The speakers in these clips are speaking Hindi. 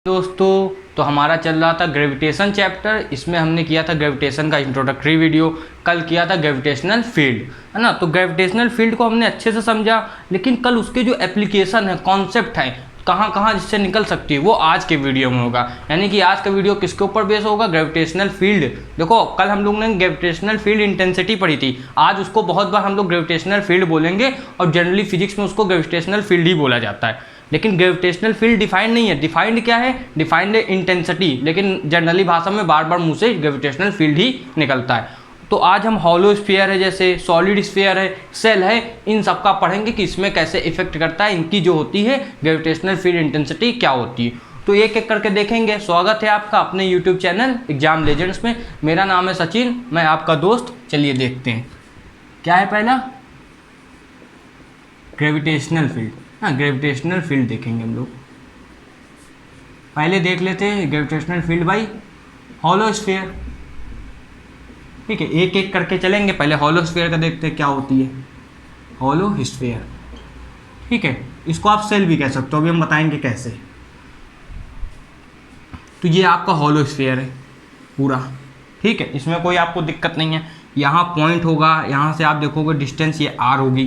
दोस्तों, तो हमारा चल रहा था ग्रेविटेशन चैप्टर। इसमें हमने किया था ग्रेविटेशन का इंट्रोडक्टरी वीडियो, कल किया था ग्रेविटेशनल फील्ड, है ना। तो ग्रेविटेशनल फील्ड को हमने अच्छे से समझा, लेकिन कल उसके जो एप्लीकेशन है, कॉन्सेप्ट है, कहाँ कहाँ जिससे निकल सकती है, वो आज के वीडियो में होगा। यानी कि आज का वीडियो किसके ऊपर बेस होगा? Gravitational field. देखो, कल हम लोग ने ग्रेविटेशनल फील्ड इंटेंसिटी पढ़ी थी, आज उसको बहुत बार हम लोग ग्रेविटेशनल फील्ड बोलेंगे, और जनरली फिजिक्स में उसको ग्रेविटेशनल फील्ड ही बोला जाता है। लेकिन ग्रेविटेशनल फील्ड डिफाइंड नहीं है। डिफाइंड क्या है? डिफाइंड है इंटेंसिटी, लेकिन जनरली भाषा में बार बार मुंह से ग्रेविटेशनल फील्ड ही निकलता है। तो आज हम हॉलो स्फीयर है, जैसे सॉलिड स्फीयर है, सेल है, इन सब का पढ़ेंगे कि इसमें कैसे इफेक्ट करता है, इनकी जो होती है ग्रेविटेशनल फील्ड इंटेंसिटी क्या होती है। तो एक एक करके देखेंगे। स्वागत है आपका अपने यूट्यूब चैनल एग्जाम लेजेंड्स में। मेरा नाम है सचिन, मैं आपका दोस्त। चलिए देखते हैं क्या है। पहला ग्रेविटेशनल फील्ड, हाँ, ग्रेविटेशनल फील्ड देखेंगे हम लोग। पहले देख लेते हैं gravitational field by hollow sphere. ठीक है, एक एक करके चलेंगे। पहले हॉलो स्फीयर का देखते हैं क्या होती है। हॉलो स्फीयर, ठीक है, इसको आप सेल भी कह सकते हो, अभी हम बताएंगे कैसे। तो ये आपका हॉलो स्फीयर है पूरा, ठीक है, इसमें कोई आपको दिक्कत नहीं है। यहाँ पॉइंट होगा, यहाँ से आप देखोगे डिस्टेंस ये आर होगी,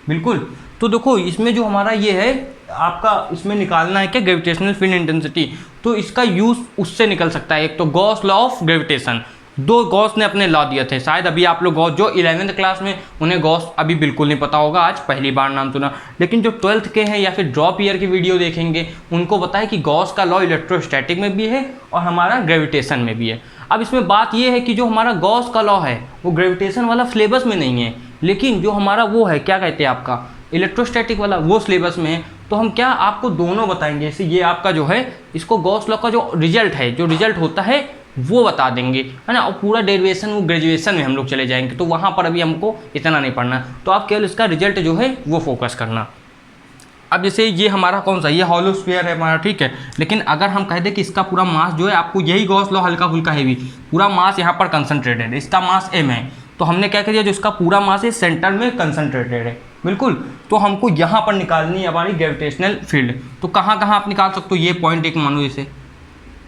बिल्कुल। तो देखो, इसमें जो हमारा ये है आपका, इसमें निकालना है क्या? Gravitational field intensity. तो इसका यूज उससे निकल सकता है। एक तो गॉस लॉ ऑफ ग्रेविटेशन, दो गॉस ने अपने लॉ दिए थे। शायद अभी आप लोग गॉस जो 11th क्लास में, उन्हें गॉस अभी बिल्कुल नहीं पता होगा, आज पहली बार नाम सुना। लेकिन जो 12th के हैं या फिर ड्रॉप ईयर की वीडियो देखेंगे, उनको बताए कि गॉस का लॉ इलेक्ट्रोस्टैटिक में भी है और हमारा ग्रेविटेशन में भी है। अब इसमें बात यह है कि जो हमारा गॉस का लॉ है वो ग्रेविटेशन वाला सिलेबस में नहीं है, लेकिन जो हमारा वो है, क्या कहते हैं आपका, इलेक्ट्रोस्टैटिक वाला, वो सिलेबस में है। तो हम क्या आपको दोनों बताएंगे। जैसे ये आपका जो है, इसको गॉस लॉ का जो रिजल्ट है, जो रिजल्ट होता है वो बता देंगे, है ना। और पूरा डेरिवेशन वो ग्रेजुएशन में हम लोग चले जाएंगे, तो वहाँ पर अभी हमको इतना नहीं पढ़ना। तो आप केवल इसका रिजल्ट जो है वो फोकस करना। अब जैसे ये हमारा कौन सा, ये हॉलो स्फीयर है हमारा, ठीक है। लेकिन अगर हम कह दें कि इसका पूरा मास जो है, आपको यही गॉस लॉ हल्का फुल्का हैवी, पूरा मास यहाँ पर कंसंट्रेटेड है, इसका मास m है। तो हमने क्या किया, जो इसका पूरा मास है सेंटर में कंसंट्रेटेड है, बिल्कुल। तो हमको यहाँ पर निकालनी है हमारी ग्रेविटेशनल फील्ड। तो कहाँ कहाँ आप निकाल सकते हो? ये पॉइंट एक मानो, जैसे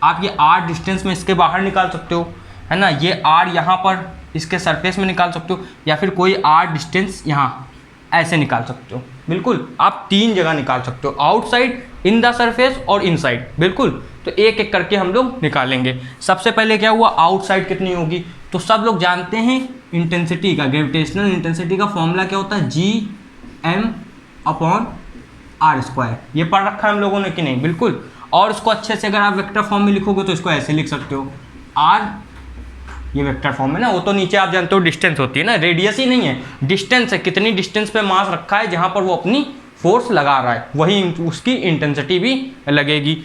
आप ये r डिस्टेंस में इसके बाहर निकाल सकते हो, है ना। ये r यहाँ पर इसके सरफेस में निकाल सकते हो, या फिर कोई r डिस्टेंस यहाँ ऐसे निकाल सकते हो, बिल्कुल। आप तीन जगह निकाल सकते हो, आउटसाइड, इन द सरफेस और इनसाइड, बिल्कुल। तो एक एक करके हम लोग निकालेंगे। सबसे पहले क्या हुआ, आउटसाइड कितनी होगी? तो सब लोग जानते हैं इंटेंसिटी का, ग्रेविटेशनल इंटेंसिटी का फॉर्मूला क्या होता है, Gm/r²। ये पढ़ रखा है हम लोगों ने कि नहीं? बिल्कुल। और इसको अच्छे से अगर आप वेक्टर फॉर्म में लिखोगे तो इसको ऐसे लिख सकते हो, r, ये वेक्टर फॉर्म है ना। वो तो नीचे आप जानते हो डिस्टेंस होती है ना, रेडियस ही नहीं है, डिस्टेंस है, कितनी डिस्टेंस पे मास रखा है जहाँ पर वो अपनी फोर्स लगा रहा है, वही उसकी इंटेंसिटी भी लगेगी।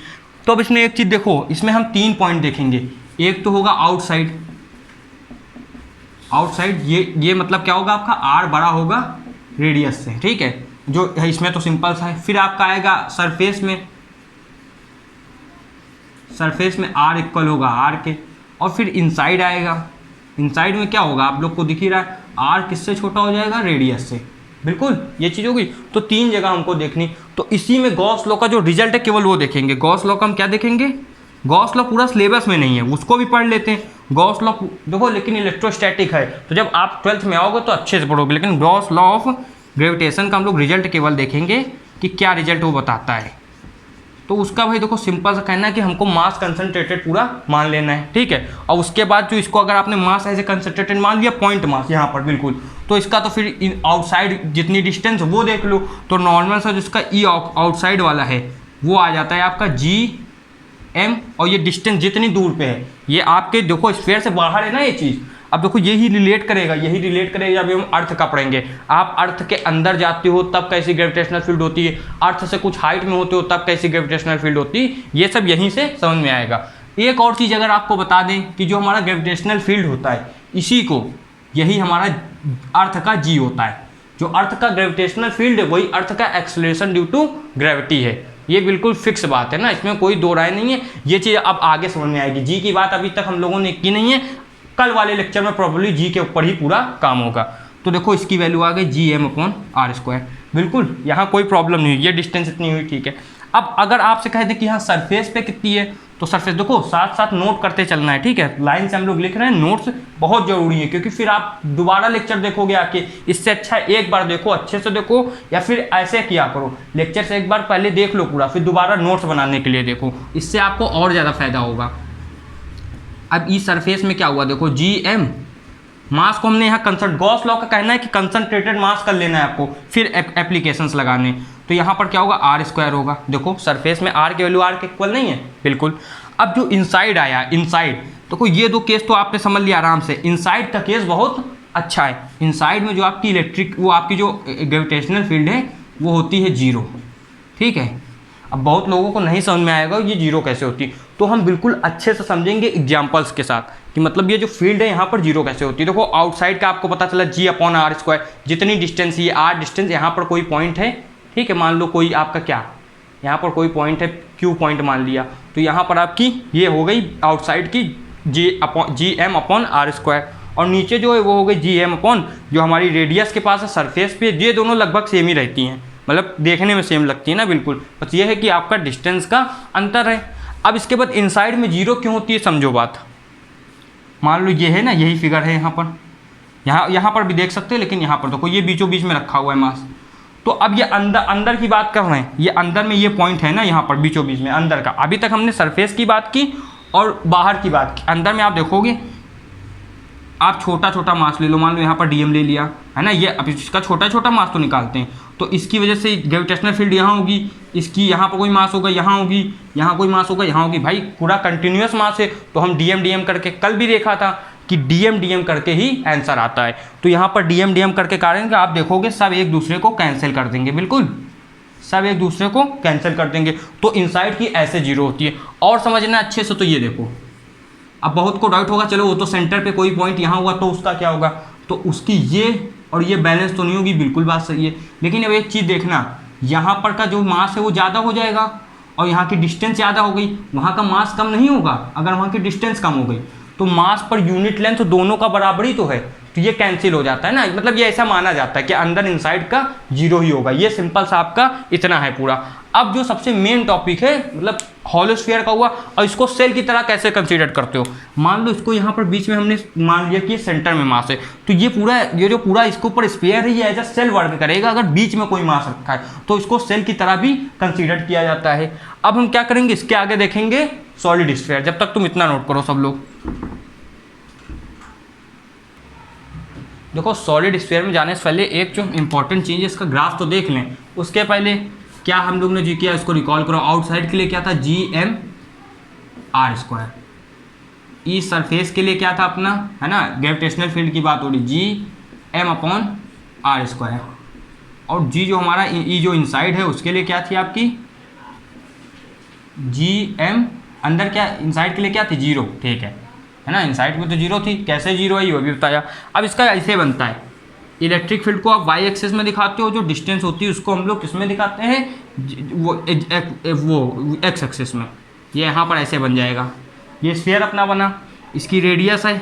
तो अब इसमें एक चीज़ देखो, इसमें हम 3 पॉइंट देखेंगे। एक तो होगा आउटसाइड, आउटसाइड ये मतलब क्या होगा, आपका r बड़ा होगा रेडियस से, ठीक है, जो है इसमें तो सिंपल सा है। फिर आपका आएगा सरफेस में, सरफेस में r इक्वल होगा r के। और फिर इनसाइड आएगा, इनसाइड में क्या होगा, आप लोग को दिख ही रहा है, r किससे छोटा हो जाएगा, रेडियस से, बिल्कुल। ये चीज़ होगी। तो तीन जगह हमको देखनी। तो इसी में गॉस लॉ का जो रिजल्ट है केवल वो देखेंगे। गॉस लॉ का हम क्या देखेंगे, गॉस लॉ पूरा सिलेबस में नहीं है, उसको भी पढ़ लेते हैं। गॉस लॉ देखो, लेकिन इलेक्ट्रोस्टैटिक है, तो जब आप 12th में आओगे तो अच्छे से पढ़ोगे। लेकिन गॉस लॉ ऑफ ग्रेविटेशन का हम लोग रिजल्ट केवल देखेंगे कि क्या रिजल्ट वो बताता है। तो उसका भाई देखो, सिंपल सा कहना है कि हमको मास कंसंट्रेटेड पूरा मान लेना है, ठीक है। और उसके बाद जो इसको अगर आपने मास ऐसे कंसंट्रेटेड मान लिया, पॉइंट मास यहाँ पर, बिल्कुल। तो इसका तो फिर आउटसाइड जितनी डिस्टेंस वो देख लो। तो नॉर्मल सा जिसका ई आउटसाइड वाला है वो आ जाता है आपका Gm, और ये डिस्टेंस जितनी दूर पे है, ये आपके देखो स्फीयर से बाहर है ना ये चीज़। अब देखो यही रिलेट करेगा जब हम अर्थ का पढ़ेंगे। आप अर्थ के अंदर जाते हो तब कैसी ग्रेविटेशनल फील्ड होती है, अर्थ से कुछ हाइट में होते हो तब कैसी ग्रेविटेशनल फील्ड होती है, ये सब यहीं से समझ में आएगा। एक और चीज़ अगर आपको बता दें कि जो हमारा ग्रेविटेशनल फील्ड होता है, इसी को, यही हमारा अर्थ का G होता है। जो अर्थ का ग्रेविटेशनल फील्ड है वही अर्थ का एक्सेलरेशन ड्यू टू ग्रेविटी है। ये बिल्कुल फिक्स बात है ना, इसमें कोई दो राय नहीं है। ये चीज़ अब आगे समझ में आएगी। जी की बात अभी तक हम लोगों ने की नहीं है, कल वाले लेक्चर में प्रॉब्लली जी के ऊपर ही पूरा काम होगा। तो देखो इसकी वैल्यू आ गई Gm/r², बिल्कुल, यहाँ कोई प्रॉब्लम नहीं हुई, ये डिस्टेंस इतनी हुई, ठीक है। अब अगर आपसे कह दें कि हाँ सरफेस पे कितनी है, तो सरफेस देखो साथ साथ नोट करते चलना है, ठीक है, लाइन से हम लोग लिख रहे हैं, नोट्स बहुत जरूरी है, क्योंकि फिर आप दोबारा लेक्चर देखोगे आके, इससे अच्छा एक बार देखो, अच्छे से देखो, या फिर ऐसे किया करो, लेक्चर से एक बार पहले देख लो पूरा, फिर दोबारा नोट्स बनाने के लिए देखो, इससे आपको और ज़्यादा फायदा होगा। अब इस सरफेस में क्या हुआ, देखो जी एम, मास को हमने यहाँ कंसंट, गॉस लॉ का कहना है कि कंसंट्रेटेड मास कर लेना है आपको, फिर एप्लीकेशंस लगाने, तो यहाँ पर क्या होगा, आर स्क्वायर होगा। देखो सरफेस में आर की वैल्यू आर के इक्वल नहीं है, बिल्कुल। अब जो इनसाइड आया, इनसाइड देखो ये दो केस तो आपने समझ लिया आराम से, इनसाइड का केस बहुत अच्छा है। इनसाइड में जो आपकी इलेक्ट्रिक, वो आपकी जो ग्रेविटेशनल फील्ड है वो होती है जीरो, ठीक है। अब बहुत लोगों को नहीं समझ में आएगा ये जीरो कैसे होती है, तो हम बिल्कुल अच्छे से समझेंगे एग्जाम्पल्स के साथ कि मतलब ये जो फील्ड है यहाँ पर जीरो कैसे होती है। देखो आउटसाइड का आपको पता चला जी अपॉन आर स्क्वायर, जितनी डिस्टेंस, ये आर डिस्टेंस, यहाँ पर कोई पॉइंट है, ठीक है, मान लो कोई आपका क्या, यहाँ पर कोई पॉइंट है, क्यू पॉइंट मान लिया, तो यहाँ पर आपकी ये हो गई आउटसाइड की G M upon R square, और नीचे जो है वो हो गई जी एम अपॉन जो हमारी रेडियस के पास है सरफेस पे, ये दोनों लगभग सेम ही रहती हैं, मतलब देखने में सेम लगती है ना, बिल्कुल, बस ये है कि आपका डिस्टेंस का अंतर है। अब इसके बाद इनसाइड में जीरो क्यों होती है, समझो बात। मान लो ये है ना, यही फिगर है यहाँ पर, यहाँ पर भी देख सकते हैं, लेकिन यहाँ पर देखो ये बीचों बीच में रखा हुआ है मास, तो अब ये अंदर की बात कर रहे हैं, ये अंदर में ये पॉइंट है ना यहाँ पर बीचों बीच में अंदर का। अभी तक हमने सरफेस की बात की और बाहर की बात की, अंदर में आप देखोगे, आप छोटा छोटा मास ले लो, मान लो यहाँ पर डीएम ले लिया है ना, ये अब इसका छोटा छोटा मास तो निकालते हैं, तो इसकी वजह से ग्रेविटेशनल फील्ड यहाँ होगी, इसकी यहाँ पर कोई मास होगा, यहाँ होगी, यहाँ कोई मास होगा, यहाँ होगी, भाई पूरा कंटिन्यूस मास है, तो हम डीएम करके कल भी देखा था कि डीएम करके ही आंसर आता है, तो यहाँ पर डीएम करके कारण कि आप देखोगे सब एक दूसरे को कैंसिल कर देंगे, बिल्कुल सब एक दूसरे को कैंसिल कर देंगे, तो इनसाइड की ऐसे जीरो होती है। और समझना अच्छे से, तो ये देखो, अब बहुत को डाउट होगा, चलो वो तो सेंटर पे कोई पॉइंट यहाँ हुआ तो उसका क्या होगा, तो उसकी ये और ये बैलेंस तो नहीं होगी, बिल्कुल बात सही है, लेकिन अब एक चीज़ देखना, यहाँ पर का जो मास है वो ज़्यादा हो जाएगा और यहाँ की डिस्टेंस ज़्यादा हो गई, वहाँ का मास कम नहीं होगा अगर वहाँ की डिस्टेंस कम हो गई, तो मास पर यूनिट लेंथ दोनों का बराबर ही तो है, तो ये कैंसिल हो जाता है ना, मतलब ये ऐसा माना जाता है कि अंदर इनसाइड का जीरो ही होगा। ये सिंपल सा आपका इतना है पूरा। अब जो सबसे मेन टॉपिक है, मतलब हॉलोस्फीयर का हुआ, और इसको सेल की तरह कैसे कंसीडर करते हो। मान लो इसको यहाँ पर बीच में हमने मान लिया कि सेंटर में मास है, तो ये जो पूरा इसके ऊपर स्फीयर है, ये एज अ सेल वर्क करेगा। अगर बीच में कोई मास रखा है तो इसको सेल की तरह भी कंसीडर किया जाता है। अब हम क्या करेंगे, इसके आगे देखेंगे सॉलिड स्फीयर। जब तक तुम इतना नोट करो सब लोग, देखो सॉलिड स्फीयर में जाने से पहले एक जो इंपॉर्टेंट चीज़ है, इसका ग्राफ तो देख लें। उसके पहले क्या हम लोग ने जी किया, इसको रिकॉल करो। आउटसाइड के लिए क्या था, जी एम आर स्क्वायर। ई सरफेस के लिए क्या था अपना, है ना, ग्रेविटेशनल फील्ड की बात हो रही, G M upon R square. और जी जो हमारा ई जो इनसाइड है उसके लिए क्या थी आपकी, जी एम, अंदर क्या इनसाइड के लिए क्या थी, जीरो, ठीक है ना, इनसाइड में तो जीरो थी, कैसे जीरो है ये भी बताया। अब इसका ऐसे बनता है, इलेक्ट्रिक फील्ड को आप वाई एक्सिस में दिखाते हो, जो डिस्टेंस होती है उसको हम लोग किस में दिखाते हैं, वो एक्स एक्सिस में। ये यहाँ पर ऐसे बन जाएगा, ये स्फीयर अपना बना, इसकी रेडियस है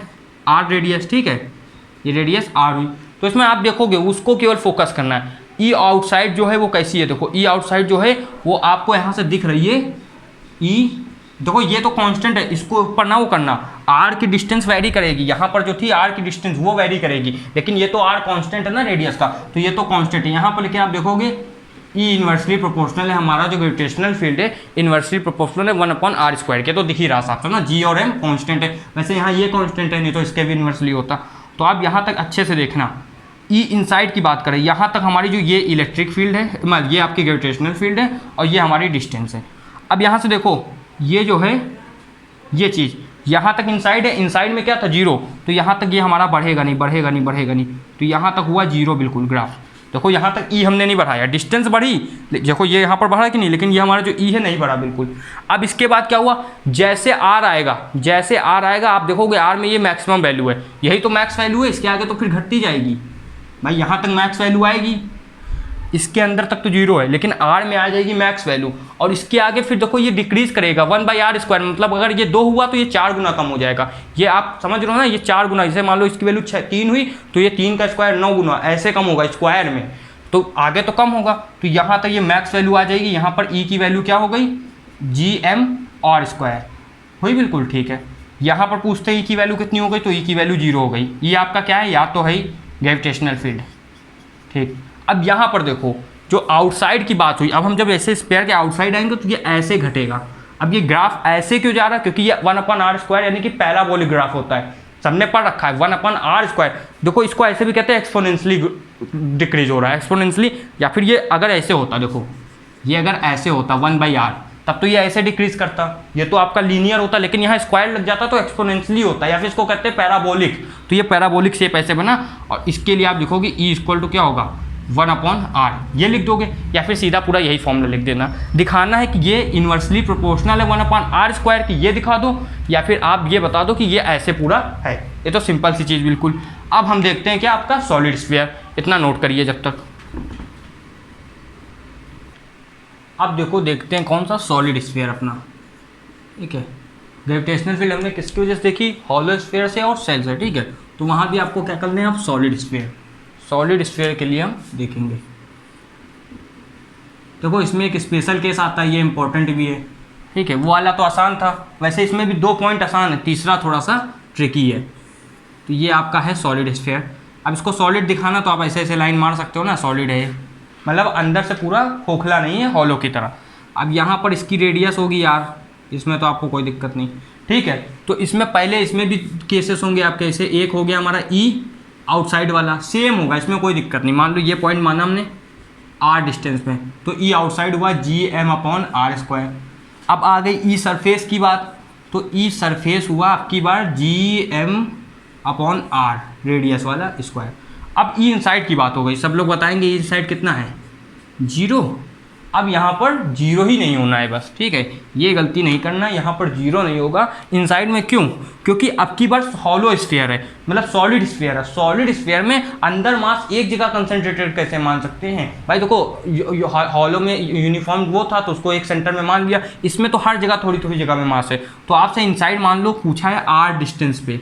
आर रेडियस, ठीक है, ये रेडियस आर हुई। तो इसमें आप देखोगे उसको केवल फोकस करना है। ई आउटसाइड जो है वो कैसी है, देखो ई आउटसाइड जो है वो आपको यहाँ से दिख रही है, ई देखो ये तो कांस्टेंट है, इसको ऊपर ना वो करना, आर की डिस्टेंस वेरी करेगी, यहाँ पर जो थी आर की डिस्टेंस वो वेरी करेगी, लेकिन ये तो आर कांस्टेंट है ना रेडियस का, तो ये तो कांस्टेंट है यहाँ पर। लेकिन आप देखोगे ई इन्वर्सली प्रोपोर्शनल है, हमारा जो ग्रेविटेशनल फील्ड है इन्वर्सली प्रोपोर्शनल है 1/r स्क्वायर के, तो दिख ही रहा साफ ना, जी और एम कांस्टेंट है। वैसे यहाँ ये कांस्टेंट है, नहीं तो इसके भी इन्वर्सली होता। तो आप यहाँ तक अच्छे से देखना, ई इनसाइड की बात करें, यहाँ तक हमारी जो ये इलेक्ट्रिक फील्ड है, ये आपकी ग्रेविटेशनल फील्ड है, और ये हमारी डिस्टेंस है। अब यहाँ से देखो ये जो है ये चीज़ यहाँ तक इनसाइड है, इनसाइड में क्या था, जीरो, तो यहाँ तक ये हमारा बढ़ेगा नहीं, बढ़ेगा नहीं, बढ़ेगा नहीं, तो यहाँ तक हुआ जीरो बिल्कुल ग्राफ। देखो यहाँ तक ई हमने नहीं बढ़ाया, डिस्टेंस बढ़ी, देखो ये यहाँ पर बढ़ा कि नहीं, लेकिन ये हमारा जो ई है नहीं बढ़ा बिल्कुल। अब इसके बाद क्या हुआ, जैसे आर आएगा, जैसे आर आएगा आप देखोगे आर में ये मैक्सिमम वैल्यू है, यही तो मैक्स वैल्यू है, इसके आगे तो फिर घटती जाएगी भाई, यहाँ तक मैक्स वैल्यू आएगी, इसके अंदर तक तो जीरो है, लेकिन आर में आ जाएगी मैक्स वैल्यू, और इसके आगे फिर देखो ये डिक्रीज करेगा 1/r स्क्वायर, मतलब अगर ये 2 हुआ तो ये 4 गुना कम हो जाएगा। ये आप समझ रहे हो ना, ये 4 गुना, जैसे मान लो इसकी वैल्यू 3 हुई तो ये 3 का स्क्वायर 9 गुना ऐसे कम होगा स्क्वायर में। तो आगे तो कम होगा, तो यहाँ तक ये मैक्स वैल्यू आ जाएगी। यहाँ पर ई की वैल्यू क्या हो गई, gm/2 हुई, बिल्कुल ठीक है। यहाँ पर पूछते हैं ई की वैल्यू कितनी हो गई, तो ई की वैल्यू 0 हो गई। ये आपका क्या है, या तो है ग्रेविटेशनल फील्ड, ठीक। अब यहाँ पर देखो जो आउटसाइड की बात हुई, अब हम जब ऐसे स्फीयर के आउटसाइड आएंगे तो ये ऐसे घटेगा। अब ये ग्राफ ऐसे क्यों जा रहा है, क्योंकि ये 1/r² यानी कि पैराबोलिक ग्राफ होता है, सबने पढ़ रखा है 1/r²। देखो इसको ऐसे भी कहते हैं एक्सपोनेंशियली डिक्रीज हो रहा है, एक्सपोनेंशियली। या फिर ये अगर ऐसे होता, देखो ये अगर ऐसे होता 1/r, तब तो ये ऐसे डिक्रीज करता, ये तो आपका लीनियर होता, लेकिन यहाँ स्क्वायर लग जाता तो एक्सपोनेंशियली होता, या फिर इसको कहते हैं पैराबोलिक। तो ये पैराबोलिक शेप ऐसे बना, और इसके लिए आप लिखोगे E = क्या होगा, 1/r, ये लिख दोगे, या फिर सीधा पूरा यही फॉर्मूला लिख देना। दिखाना है कि ये इन्वर्सली प्रोपोर्शनल है 1/r² की, ये दिखा दो, या फिर आप ये बता दो कि ये ऐसे पूरा है। ये तो सिंपल सी चीज़ बिल्कुल। अब हम देखते हैं क्या आपका सॉलिड स्फीयर, इतना नोट करिए जब तक। अब देखो देखते हैं कौन सा सॉलिड स्फीयर अपना, ठीक है। ग्रेविटेशनल फील्ड हमने किसकी वजह से देखी, हॉलो स्फीयर से और सेल से, ठीक है। तो वहाँ भी आपको क्या करना है, आप सॉलिड स्फीयर, सॉलिड स्फीयर के लिए हम देखेंगे। देखो इसमें एक स्पेशल केस आता है, ये इंपॉर्टेंट भी है, ठीक है। वो वाला तो आसान था, वैसे इसमें भी 2 पॉइंट आसान है, तीसरा थोड़ा सा ट्रिकी है। तो ये आपका है सॉलिड स्फीयर। अब इसको सॉलिड दिखाना तो आप ऐसे ऐसे लाइन मार सकते हो ना, सॉलिड है, मतलब अंदर से पूरा खोखला नहीं है, हॉलो की तरह। अब यहाँ पर इसकी रेडियस होगी यार, इसमें तो आपको कोई दिक्कत नहीं, ठीक है। तो इसमें पहले इसमें भी केसेस होंगे आपके, ऐसे एक हो गया हमारा ई आउटसाइड वाला, सेम होगा, इसमें कोई दिक्कत नहीं। मान लो ये पॉइंट माना हमने r डिस्टेंस में, तो ई आउटसाइड हुआ gm/r²। अब आ गई ई सरफेस की बात, तो ई सरफेस हुआ आपकी बार gm/r रेडियस वाला स्क्वायर। अब ई इनसाइड की बात हो गई, सब लोग बताएंगे ई इनसाइड कितना है, 0। अब यहाँ पर 0 ही नहीं होना है बस, ठीक है, ये गलती नहीं करना है, यहाँ पर 0 नहीं होगा इनसाइड में। क्यों, क्योंकि अब की बार हॉलो स्फीयर है, मतलब सॉलिड स्फीयर है। सॉलिड स्फीयर में अंदर मास एक जगह कंसंट्रेटेड कैसे मान सकते हैं भाई, देखो हॉलो में यूनिफॉर्म वो था तो उसको एक सेंटर में मान लिया, इसमें तो हर जगह थोड़ी थोड़ी जगह में मास है। तो आपसे इनसाइड मान लो पूछा है r डिस्टेंस पे,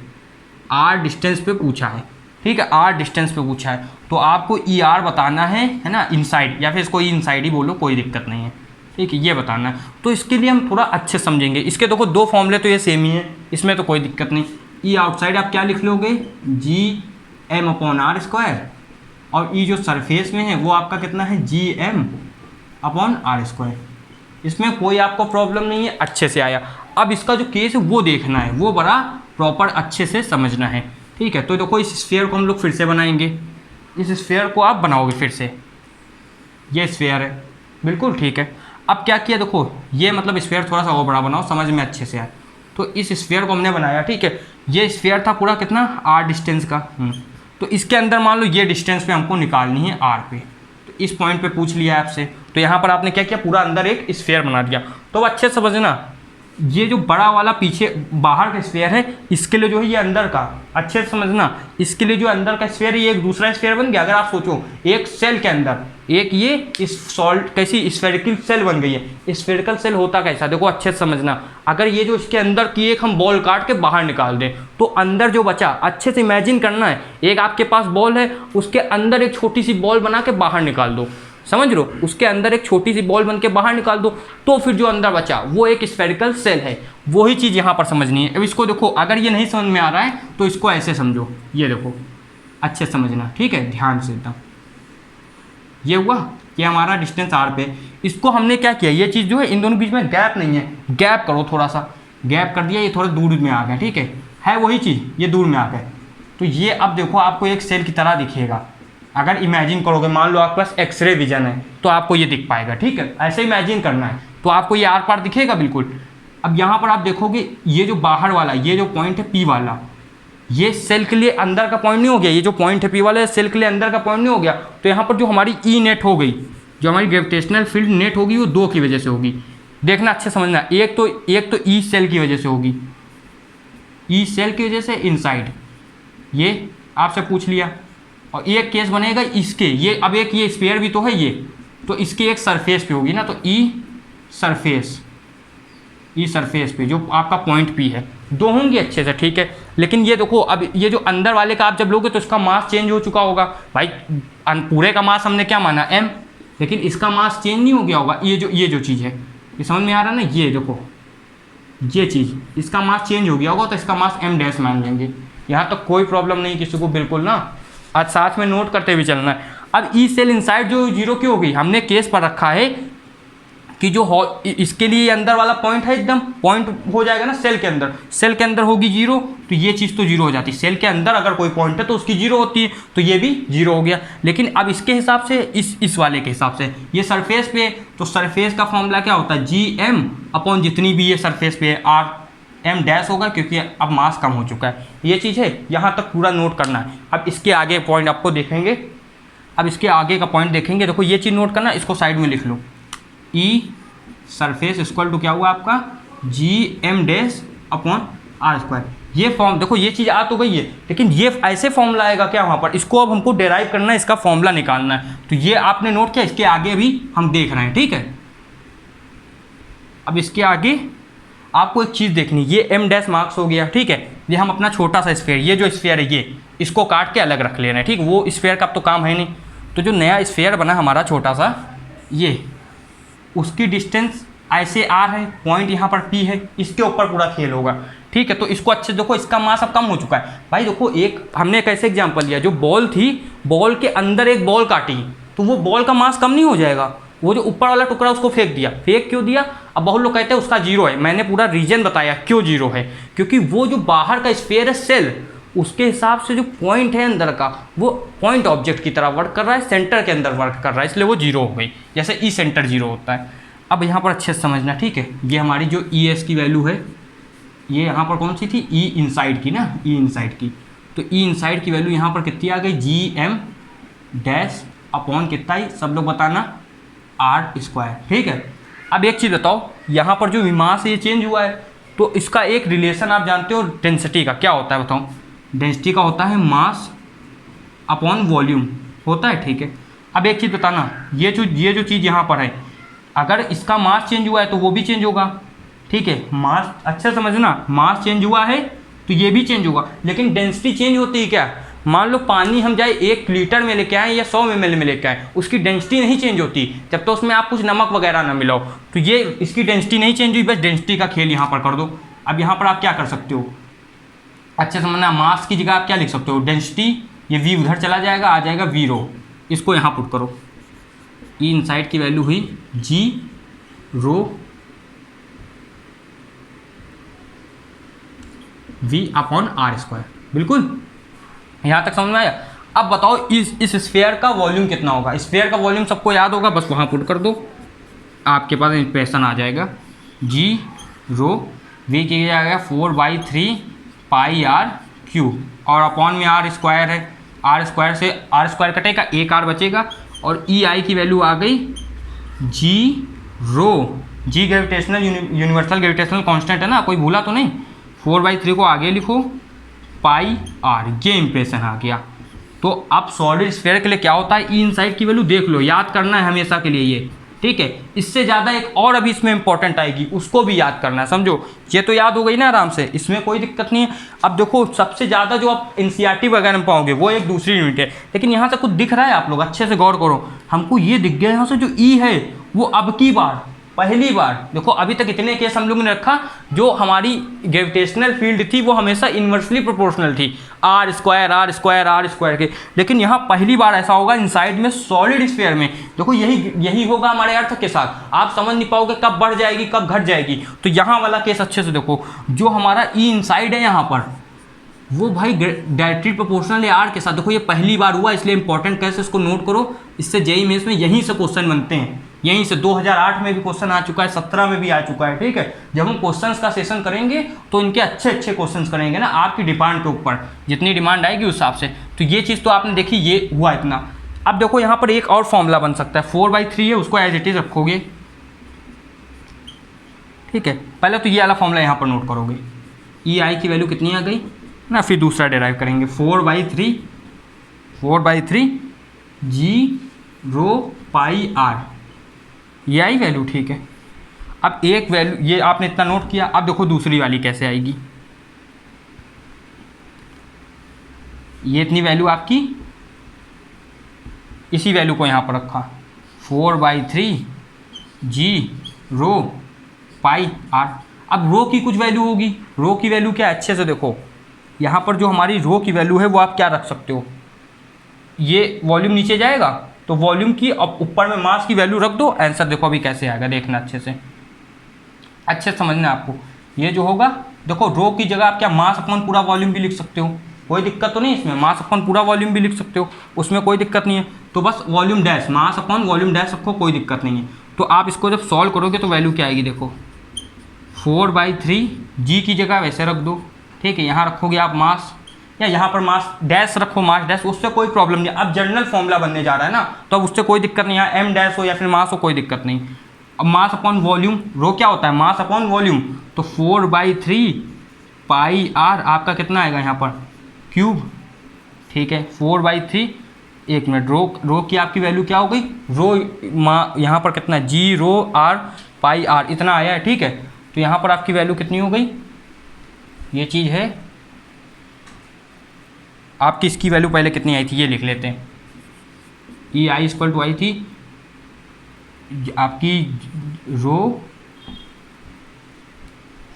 r डिस्टेंस पे पूछा है, ठीक है, r डिस्टेंस पे पूछा है, तो आपको ई आर बताना है ना, इनसाइड, या फिर इसको ई इनसाइड ही बोलो, कोई दिक्कत नहीं है, ठीक है, ये बताना है। तो इसके लिए हम थोड़ा अच्छे समझेंगे। इसके देखो 2 फॉर्मूले तो ये सेम ही है, इसमें तो कोई दिक्कत नहीं। ई आउटसाइड आप क्या लिख लोगे, gm/r², और ई जो सरफेस में है वो आपका कितना है, gm/r²। इसमें कोई आपको प्रॉब्लम नहीं है, अच्छे से आया। अब इसका जो केस है वो देखना है, वो बड़ा प्रॉपर अच्छे से समझना है, ठीक है। तो देखो इस स्फीयर को हम लोग फिर से बनाएंगे, इस स्फीयर को आप बनाओगे फिर से, ये स्फीयर है, बिल्कुल ठीक है। अब क्या किया, देखो ये मतलब स्फीयर थोड़ा सा और बड़ा बनाओ, समझ में अच्छे से आए। तो इस स्फीयर को हमने बनाया, ठीक है, ये स्फीयर था पूरा कितना, r डिस्टेंस का। तो इसके अंदर मान लो ये डिस्टेंस पे हमको निकालनी है r पे, तो इस पॉइंट पे पूछ लिया आपसे, तो यहाँ पर आपने क्या किया, पूरा अंदर एक स्फीयर बना दिया। तो अच्छे से समझना, ये जो बड़ा वाला पीछे बाहर का स्फीयर है, इसके लिए जो है ये अंदर का, अच्छे से समझना, इसके लिए जो अंदर का स्फीयर है ये एक दूसरा स्फीयर बन गया। अगर आप सोचो एक सेल के अंदर एक ये इस सॉल्ट कैसी स्फेरिकल सेल बन गई है, स्फेरिकल सेल होता कैसा, देखो अच्छे से समझना। अगर ये जो इसके अंदर की एक हम बॉल काट के बाहर निकाल दें, तो अंदर जो बचा, अच्छे से इमेजिन करना है, एक आपके पास बॉल है, उसके अंदर एक छोटी सी बॉल बना के बाहर निकाल दो, समझ लो, उसके अंदर एक छोटी सी बॉल बन के बाहर निकाल दो, तो फिर जो अंदर बचा वो एक स्फेरिकल सेल है। वही चीज़ यहाँ पर समझनी है। अब इसको देखो, अगर ये नहीं समझ में आ रहा है तो इसको ऐसे समझो, ये देखो अच्छे समझना, ठीक है, ध्यान से एकदम। ये हुआ कि हमारा डिस्टेंस r पे, इसको हमने क्या किया, ये चीज़ जो है इन दोनों बीच में गैप नहीं है, गैप करो, थोड़ा सा गैप कर दिया, ये थोड़ा दूर में आ गया, ठीक है वही चीज़, ये दूर में आ गए। तो ये अब देखो आपको एक सेल की तरह दिखेगा, अगर इमेजिन करोगे, मान लो आपके पास एक्सरे विजन है तो आपको ये दिख पाएगा, ठीक है, ऐसे इमेजिन करना है, तो आपको ये आर पार दिखेगा बिल्कुल। अब यहाँ पर आप देखोगे ये जो बाहर वाला, ये जो पॉइंट है पी वाला, ये सेल के लिए अंदर का पॉइंट नहीं हो गया, ये जो पॉइंट है पी वाला है सेल के लिए अंदर का पॉइंट नहीं हो गया। तो यहाँ पर जो हमारी ई नेट हो गई, जो हमारी ग्रेविटेशनल फील्ड नेट होगी, वो 2 की वजह से होगी। देखना अच्छे समझना, एक तो ई सेल की वजह से होगी, ई सेल की वजह से इनसाइड, ये आपसे पूछ लिया, और एक केस बनेगा इसके, ये अब एक ये स्फीयर भी तो है ये, तो इसके एक सरफेस पे होगी ना, तो ई सरफेस, ई सरफेस पे जो आपका पॉइंट पी है, दो होंगी अच्छे से, ठीक है। लेकिन ये देखो अब ये जो अंदर वाले का आप जब लोगे तो इसका मास चेंज हो चुका होगा भाई, पूरे का मास हमने क्या माना m, लेकिन इसका मास चेंज नहीं हो गया होगा। ये जो चीज़ है, ये समझ में आ रहा है ना, ये देखो ये चीज़, इसका मास चेंज हो गया होगा तो इसका मास m डैश मान लेंगे। यहाँ तक कोई प्रॉब्लम नहीं किसी को, बिल्कुल ना, आज साथ में नोट करते हुए चलना है। अब ई सेल इनसाइड जो जीरो क्यों हो गई, हमने केस पर रखा है कि जो इसके लिए अंदर वाला पॉइंट है एकदम पॉइंट हो जाएगा ना सेल के अंदर होगी जीरो, तो ये चीज़ तो जीरो हो जाती है। सेल के अंदर अगर कोई पॉइंट है तो उसकी जीरो होती है, तो ये भी जीरो हो गया। लेकिन अब इसके हिसाब से इस वाले के हिसाब से ये सरफेस पे, तो सरफेस का फॉर्मूला क्या होता है, जी एम अपॉन जितनी भी ये सरफेस पे आर एम डैश होगा, क्योंकि अब मास कम हो चुका है। ये चीज़ है, यहाँ तक पूरा नोट करना है। अब इसके आगे पॉइंट आपको देखेंगे, अब इसके आगे का पॉइंट देखेंगे, देखो ये चीज़ नोट करना, इसको साइड में लिख लो, ई सरफेस इक्वल टू क्या हुआ आपका G M dash upon R square. ये फॉर्म देखो, ये चीज़ आ तो गई है, लेकिन ये ऐसे फॉर्मूला आएगा क्या वहाँ पर, इसको अब हमको डेराइव करना है, इसका फॉर्मूला निकालना है। तो ये आपने नोट किया, इसके आगे भी हम देख रहे हैं, ठीक है। अब इसके आगे आपको एक चीज़ देखनी, ये एम डैश मार्क्स हो गया, ठीक है। ये हम अपना छोटा सा स्फीयर, ये जो स्फीयर है ये, इसको काट के अलग रख लेना है, ठीक। वो स्फीयर का अब तो काम है नहीं, तो जो नया स्फीयर बना हमारा छोटा सा, ये उसकी डिस्टेंस ऐसे आर है, पॉइंट यहाँ पर पी है, इसके ऊपर पूरा खेल होगा, ठीक है। तो इसको अच्छे देखो, इसका मास अब कम हो चुका है भाई। देखो एक हमने एक ऐसे एग्जांपल लिया, जो बॉल थी, बॉल के अंदर एक बॉल काटी, तो वो बॉल का मास कम नहीं हो जाएगा, वो जो ऊपर वाला टुकड़ा उसको फेंक दिया। फेंक क्यों दिया, अब बहुत लोग कहते हैं उसका जीरो है, मैंने पूरा रीजन बताया क्यों जीरो है, क्योंकि वो जो बाहर का स्फीयर है सेल, उसके हिसाब से जो पॉइंट है अंदर का, वो पॉइंट ऑब्जेक्ट की तरह वर्क कर रहा है, सेंटर के अंदर वर्क कर रहा है, इसलिए वो जीरो हो गई, जैसे ई सेंटर जीरो होता है। अब यहाँ पर अच्छे से समझना, ठीक है। ये हमारी जो ई एस की वैल्यू है, ये यहाँ पर कौन सी थी, ई इनसाइड की ना, ई इनसाइड की, तो ई इनसाइड की वैल्यू यहाँ पर कितनी आ गई, जी एम डैश अपॉन कितना ही, सब लोग बताना, आर स्क्वायर, ठीक है। अब एक चीज़ बताओ, यहाँ पर जो मास ये चेंज हुआ है, तो इसका एक रिलेशन आप जानते हो डेंसिटी का, क्या होता है बताओ, डेंसिटी का होता है मास अपॉन वॉल्यूम होता है, ठीक है। अब एक चीज़ बताना, ये जो चीज़ यहाँ पर है, अगर इसका मास चेंज हुआ है तो वो भी चेंज होगा, ठीक है। मास अच्छा समझना, मास चेंज हुआ है तो ये भी चेंज होगा, लेकिन डेंसिटी चेंज होती है क्या, मान लो पानी हम जाए 1 लीटर में लेके आए या 100 ml में लेके आए, उसकी डेंसिटी नहीं चेंज होती जब तो उसमें आप कुछ नमक वगैरह ना मिलाओ, तो ये इसकी डेंसिटी नहीं चेंज हुई, बस डेंसिटी का खेल यहाँ पर कर दो। अब यहाँ पर आप क्या कर सकते हो, अच्छा समझना, मास की जगह आप क्या लिख सकते हो, डेंसिटी, ये वी उधर चला जाएगा, आ जाएगा वी रो, इसको यहाँ पुट करो, ई इनसाइड की वैल्यू हुई जी रो वी अपॉन आर स्क्वायर, बिल्कुल यहाँ तक समझ में आया। अब बताओ इस स्फीयर का वॉल्यूम कितना होगा, स्फीयर का वॉल्यूम सबको याद होगा, बस वहाँ पुट कर दो, आपके पास इंप्रेशन आ जाएगा, जी रो वी किया जाएगा 4/3 पाई आर क्यूब, और अपॉन में आर स्क्वायर है, आर स्क्वायर से आर स्क्वायर कटेगा, एक आर बचेगा, और ई आई की वैल्यू आ गई जी रो, जी ग्रेविटेशनल यूनिवर्सल ग्रेविटेशनल कांस्टेंट है ना, कोई भूला तो नहीं, 4/3 को आगे लिखो, पाई आर, ये इंप्रेशन आ गया। तो अब सॉलिड स्फीयर के लिए क्या होता है, ई इनसाइड की वैल्यू देख लो, याद करना है हमेशा के लिए ये, ठीक है। इससे ज़्यादा एक और अभी इसमें इंपॉर्टेंट आएगी, उसको भी याद करना है, समझो। ये तो याद हो गई ना आराम से, इसमें कोई दिक्कत नहीं है। अब देखो सबसे ज़्यादा जो आप एनसीईआरटी वगैरह में पाओगे वो एक दूसरी यूनिट है, लेकिन यहाँ से कुछ दिख रहा है, आप लोग अच्छे से गौर करो, हमको ये दिख गया यहाँ से जो ई है वो अब की बार पहली बार, देखो अभी तक इतने केस हम लोगों ने रखा, जो हमारी ग्रेविटेशनल फील्ड थी वो हमेशा इन्वर्सली प्रोपोर्शनल थी, आर स्क्वायर के, लेकिन यहाँ पहली बार ऐसा होगा इनसाइड में सॉलिड स्फीयर में। देखो यही होगा हमारे अर्थ के साथ, आप समझ नहीं पाओगे कब बढ़ जाएगी कब घट जाएगी। तो यहाँ वाला केस अच्छे से देखो, जो हमारा ई इनसाइड है यहाँ पर, वो भाई डायरेक्टली प्रोपोर्शनल है आर के साथ। देखो ये पहली बार हुआ, इसलिए इंपॉर्टेंट कैसे इसको नोट करो, इससे जेईई मेंस में यहीं से क्वेश्चन बनते हैं, यहीं से 2008 में भी क्वेश्चन आ चुका है, 17 में भी आ चुका है, ठीक है। जब हम क्वेश्चंस का सेशन करेंगे तो इनके अच्छे क्वेश्चंस करेंगे ना, आपकी डिमांड के ऊपर, जितनी डिमांड आएगी उस हिसाब से। तो ये चीज़ तो आपने देखी, ये हुआ इतना। अब देखो यहाँ पर एक और फॉर्मूला बन सकता है, 4/3 है, उसको एज इट इज रखोगे, ठीक है। पहले तो ये वाला फॉर्मूला यहाँ पर नोट करोगे, ई आई की वैल्यू कितनी आ गई ना, फिर दूसरा डिराइव करेंगे, 4/3 जी रो पाई आर, ये आई वैल्यू, ठीक है। अब एक वैल्यू ये आपने इतना नोट किया, अब देखो दूसरी वाली कैसे आएगी। ये इतनी वैल्यू आपकी, इसी वैल्यू को यहाँ पर रखा 4/3 जी रो पाई आर। अब रो की कुछ वैल्यू होगी, रो की वैल्यू क्या है, अच्छे से देखो यहाँ पर जो हमारी रो की वैल्यू है वो आप क्या रख सकते हो, ये वॉल्यूम नीचे जाएगा तो वॉल्यूम की अब ऊपर में मास की वैल्यू रख दो, आंसर देखो अभी कैसे आएगा, देखना अच्छे से, अच्छे से समझना आपको। ये जो होगा देखो रो की जगह आप क्या मास अपॉन पूरा वॉल्यूम भी लिख सकते हो, कोई दिक्कत तो नहीं इसमें, मास अपॉन पूरा वॉल्यूम भी लिख सकते हो, उसमें कोई दिक्कत नहीं है। तो बस volume dash, mass upon volume dash रखो, कोई दिक्कत नहीं है। तो आप इसको जब सॉल्व करोगे तो वैल्यू क्या आएगी, देखो 4/3 जी की जगह वैसे रख दो, ठीक है। यहाँ रखोगे आप मास, या यहाँ पर मास डैश रखो, मास डैश, उससे कोई प्रॉब्लम नहीं। अब जनरल फॉर्मूला बनने जा रहा है ना, तो अब उससे कोई दिक्कत नहीं है, एम डैश हो या फिर मास हो, कोई दिक्कत नहीं। अब मास अपॉन वॉल्यूम, रो क्या होता है मास अपॉन वॉल्यूम, तो 4/3 पाई आर आपका कितना आएगा यहाँ पर क्यूब, ठीक है। 4/3, एक मिनट, रो की आपकी वैल्यू क्या हो गई, रो यहाँ पर कितना जी रो आर पाई आर इतना आया है, ठीक है। तो यहाँ पर आपकी वैल्यू कितनी हो गई, ये चीज़ है आपकी, इसकी वैल्यू पहले कितनी आई थी ये लिख लेते हैं। ई आई इक्वल टू आई थी आपकी रो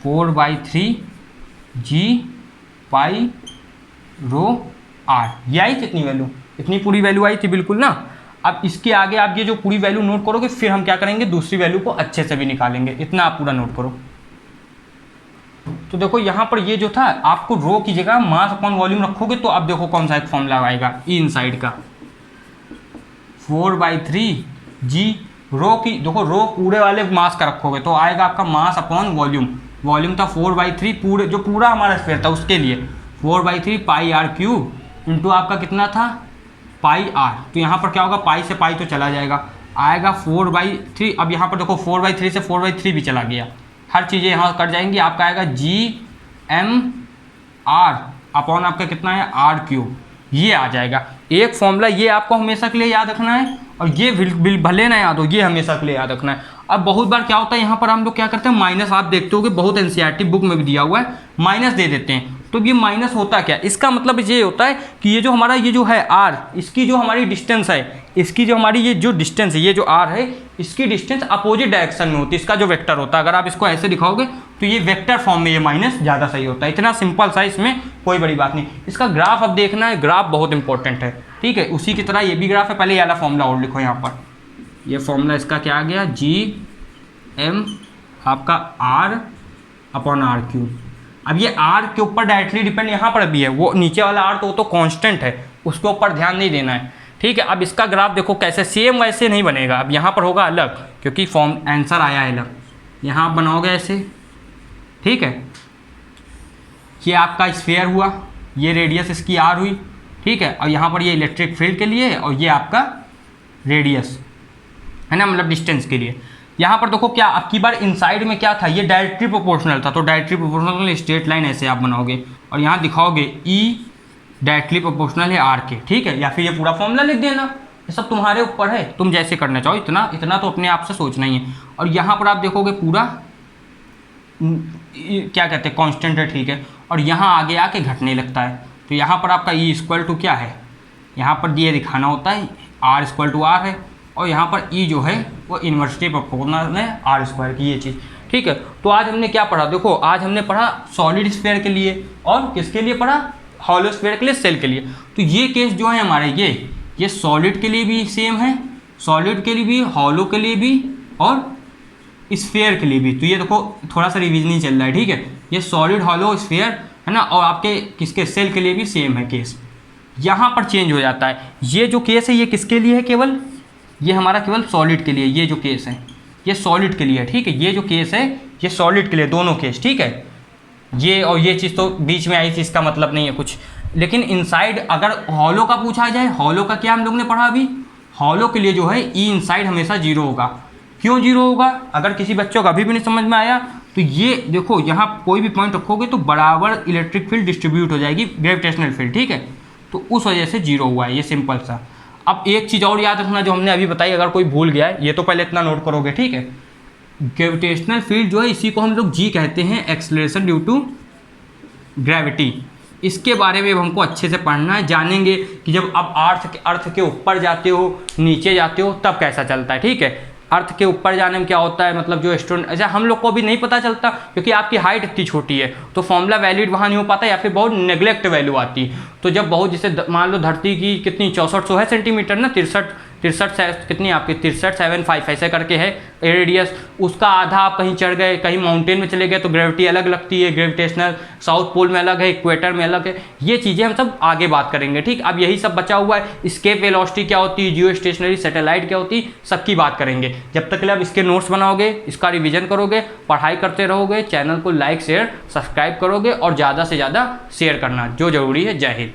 4/3 जी पाई रो आर, ये आई कितनी वैल्यू, इतनी पूरी वैल्यू आई थी बिल्कुल ना। अब इसके आगे आप ये जो पूरी वैल्यू नोट करोगे, फिर हम क्या करेंगे दूसरी वैल्यू को अच्छे से भी निकालेंगे, इतना आप पूरा नोट करो। तो देखो यहाँ पर ये जो था, आपको रो की जगह मास अपॉन वॉल्यूम रखोगे तो अब देखो कौन सा एक फॉर्मूला आएगा, ई इनसाइड का 4/3 जी रो की, देखो रो पूरे वाले मास का रखोगे तो आएगा आपका मास अपॉन वॉल्यूम, वॉल्यूम था 4/3 पूरे, जो पूरा हमारा स्फीयर था उसके लिए 4/3 पाई आर क्यूब इंटू आपका कितना था पाई आर। तो यहाँ पर क्या होगा, पाई से पाई तो चला जाएगा, आएगा 4/3। अब यहाँ पर देखो 4/3 से 4/3 भी चला गया, हर चीज़ें यहाँ कट जाएंगी, आपका आएगा जी एम आर अपॉन आपका कितना है आर क्यूब, ये आ जाएगा एक फॉर्मूला। ये आपको हमेशा के लिए याद रखना है, और ये भले ना याद हो, ये हमेशा के लिए याद रखना है। अब बहुत बार क्या होता है यहाँ पर हम लोग क्या करते हैं, माइनस, आप देखते हो कि बहुत एनसीईआरटी बुक में भी दिया हुआ है माइनस दे देते हैं। तो ये माइनस होता क्या, इसका मतलब ये होता है कि ये जो हमारा ये जो है आर, इसकी जो हमारी डिस्टेंस है, इसकी जो हमारी ये जो डिस्टेंस है, ये जो आर है, इसकी डिस्टेंस अपोजिट डायरेक्शन में होती है, इसका जो वेक्टर होता है। अगर आप इसको ऐसे दिखाओगे तो ये वेक्टर फॉर्म में ये माइनस ज़्यादा सही होता है। इतना सिंपल सा, इसमें कोई बड़ी बात नहीं। इसका ग्राफ अब देखना है, ग्राफ बहुत इंपॉर्टेंट है, ठीक है। उसी की तरह ये भी ग्राफ है, पहले ये वाला फॉर्मूला और लिखो यहाँ पर। ये फॉर्मूला इसका क्या आ गया, जी एम आपका आर अपॉन आर क्यूब। अब ये आर के ऊपर डायरेक्टली डिपेंड यहाँ पर भी है, वो नीचे वाला आर तो वो तो कांस्टेंट है, उसके ऊपर ध्यान नहीं देना है, ठीक है। अब इसका ग्राफ देखो कैसे, सेम वैसे नहीं बनेगा, अब यहाँ पर होगा अलग, क्योंकि फॉर्म आंसर आया है अलग। यहाँ आप बनाओगे ऐसे, ठीक है। ये आपका स्फीयर हुआ, ये रेडियस इसकी आर हुई, ठीक है। और यहाँ पर ये इलेक्ट्रिक फील्ड के लिए है, और ये आपका रेडियस है ना, मतलब डिस्टेंस के लिए। यहाँ पर देखो क्या अब की बार इनसाइड में क्या था, ये डायरेक्टली प्रोपोर्शनल था, तो डायरेक्टली प्रोपोर्शनल स्ट्रेट लाइन ऐसे आप बनाओगे, और यहाँ दिखाओगे ई डायरेक्टली प्रोपोर्शनल है आर के, ठीक है। या फिर ये पूरा फॉर्मूला लिख देना, ये सब तुम्हारे ऊपर है, तुम जैसे करना चाहो, इतना तो अपने आप से सोचना ही है। और यहाँ पर आप देखोगे पूरा क्या कहते हैं कांस्टेंट है, ठीक है। और यहाँ आगे आके घटने लगता है, तो यहाँ पर आपका ई इक्वल टू क्या है, यहाँ पर ये दिखाना होता है आर इक्वल टू आर है, और यहाँ पर ई जो है वो इन्वर्सिटी प्रोपोर्शनल है आर स्क्वायर की, ये चीज़, ठीक है। तो आज हमने क्या पढ़ा, देखो आज हमने पढ़ा सॉलिड स्फीयर के लिए, और किसके लिए पढ़ा, हॉलो स्फीयर के लिए, सेल के लिए। तो ये केस जो है हमारे, ये सॉलिड के लिए भी सेम है, सॉलिड के लिए भी, हॉलो के लिए भी, और स्फीयर के लिए भी। तो ये देखो थोड़ा सा रिविजन चल रहा है, ठीक है। ये सॉलिड हॉलो स्फीयर है ना, और आपके किसके सेल के लिए भी सेम है केस। यहाँ पर चेंज हो जाता है, ये जो केस है ये किसके लिए है, केवल ये हमारा केवल सॉलिड के लिए, ये जो केस है ये सॉलिड के लिए है, ठीक है। ये जो केस है ये सॉलिड के लिए, दोनों केस, ठीक है। ये और ये चीज़ तो बीच में आई थी, इसका मतलब नहीं है कुछ। लेकिन इनसाइड अगर हॉलो का पूछा जाए, हॉलो का क्या हम लोग ने पढ़ा अभी, हॉलो के लिए जो है ई इनसाइड हमेशा जीरो होगा। क्यों जीरो होगा, अगर किसी बच्चों को अभी भी नहीं समझ में आया तो ये देखो, यहाँ कोई भी पॉइंट रखोगे तो बराबर इलेक्ट्रिक फील्ड डिस्ट्रीब्यूट हो जाएगी, ग्रेविटेशनल फील्ड, ठीक है। तो उस वजह से जीरो हुआ है, ये सिंपल सा। अब एक चीज़ और याद रखना जो हमने अभी बताई, अगर कोई भूल गया है, ये तो पहले इतना नोट करोगे, ठीक है। ग्रेविटेशनल फील्ड जो है इसी को हम लोग जी कहते हैं, एक्सेलरेशन ड्यू टू ग्रेविटी। इसके बारे में हमको अच्छे से पढ़ना है, जानेंगे कि जब आप अर्थ के ऊपर जाते हो, नीचे जाते हो, तब कैसा चलता है। ठीक है, अर्थ के ऊपर जाने में क्या होता है, मतलब जो स्टूडेंट, अच्छा हम लोग को अभी नहीं पता चलता क्योंकि आपकी हाइट इतनी छोटी है, तो फॉर्मूला वैलिड वहाँ नहीं हो पाता या फिर बहुत नेग्लेक्ट वैल्यू आती। तो जब बहुत, जैसे मान लो धरती की कितनी 6400 है सेंटीमीटर ना, 63 कितनी आपकी 63.75 ऐसे करके है रेडियस, उसका आधा आप कहीं चढ़ गए, कहीं माउंटेन में चले गए तो ग्रेविटी अलग लगती है, ग्रेविटेशनल साउथ पोल में अलग है, इक्वेटर में अलग है। ये चीज़ें हम सब आगे बात करेंगे। ठीक, अब यही सब बचा हुआ है, स्केप वेलोसिटी क्या होती है, जियो स्टेशनरी सैटेलाइट क्या होती है, सबकी बात करेंगे। जब तक के लिए आप इसके नोट्स बनाओगे, इसका रिविजन करोगे, पढ़ाई करते रहोगे, चैनल को लाइक शेयर सब्सक्राइब करोगे और ज़्यादा से ज़्यादा शेयर करना जो ज़रूरी है। जय हिंद।